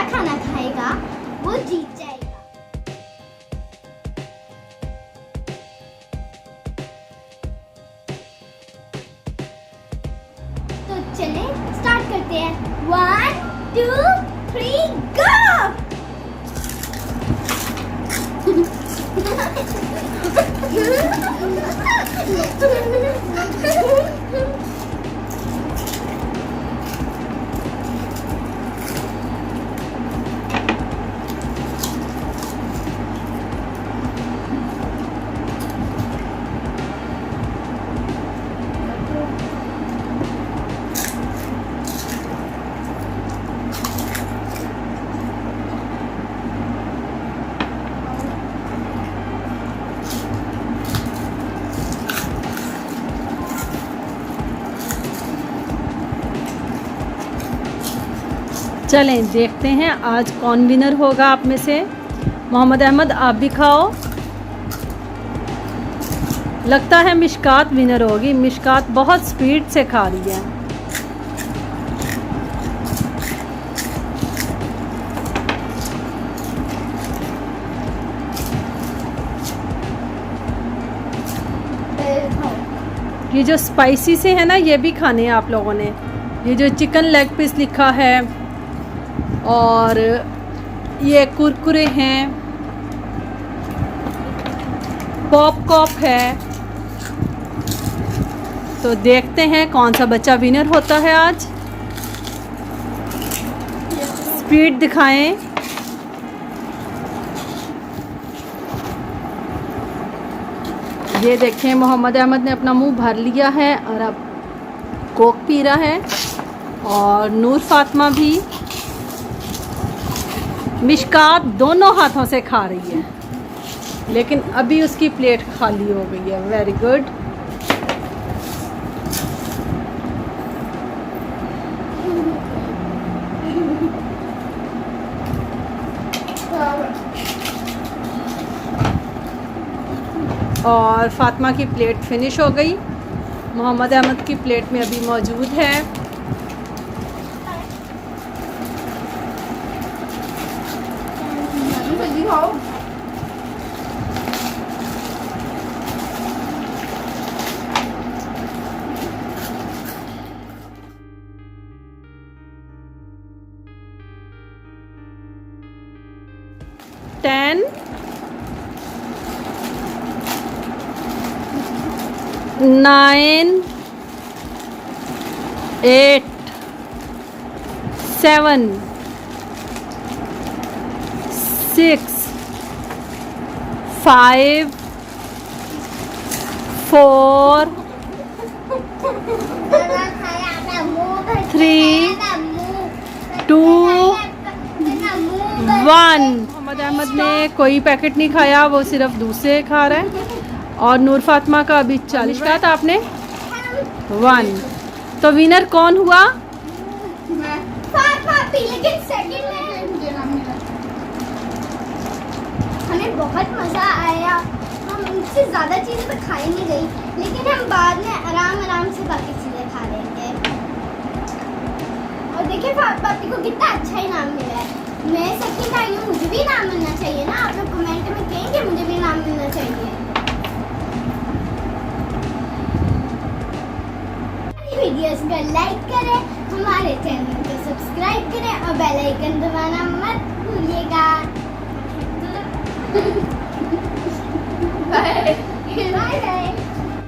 ज़्यादा खाना खाएगा वो जीत जाएगा। तो चलें स्टार्ट करते हैं। 1 2 3 गो। चलें देखते हैं आज कौन विनर होगा आप में से। मोहम्मद अहमद आप भी खाओ। लगता है मिशकात विनर होगी। मिशकात बहुत स्पीड से खा रही है। ये जो स्पाइसी से है ना, ये भी खाने हैं आप लोगों ने। ये जो चिकन लेग पीस लिखा है और ये कुरकुरे हैं, पॉपकॉर्न है। तो देखते हैं कौन सा बच्चा विनर होता है आज। स्पीड दिखाएं। ये देखें मोहम्मद अहमद ने अपना मुंह भर लिया है और अब कोक पी रहा है। और नूर फातिमा भी, मिशकात दोनों हाथों से खा रही है, लेकिन अभी उसकी प्लेट खाली हो गई है। Very good. और फातिमा की प्लेट फिनिश हो गई। मोहम्मद अहमद की प्लेट में अभी मौजूद है। खाओ। टेन 9 8 7 6 5 4 3 2 1। मोहम्मद अहमद ने कोई पैकेट नहीं खाया, वो सिर्फ दूसरे खा रहा है। और नूर फातिमा का अभी 40 का था, आपने 1। तो विनर कौन हुआ? लेकिन सेकंड में हमें बहुत मज़ा आया। हम इससे ज़्यादा चीज़ें तो खाई नहीं गई, लेकिन हम बाद में आराम से बाकी चीज़ें खा लेंगे। और देखिए पापी को कितना अच्छा इनाम मिला है। मैं सेकंड आई हूँ, मुझे भी इनाम मिलना चाहिए ना। आप लोग कमेंट में कहेंगे मुझे भी इनाम मिलना चाहिए। वीडियोस को लाइक करें, हमारे चैनल को सब्सक्राइब करें और बेल आइकन दबाना मत भूलिएगा।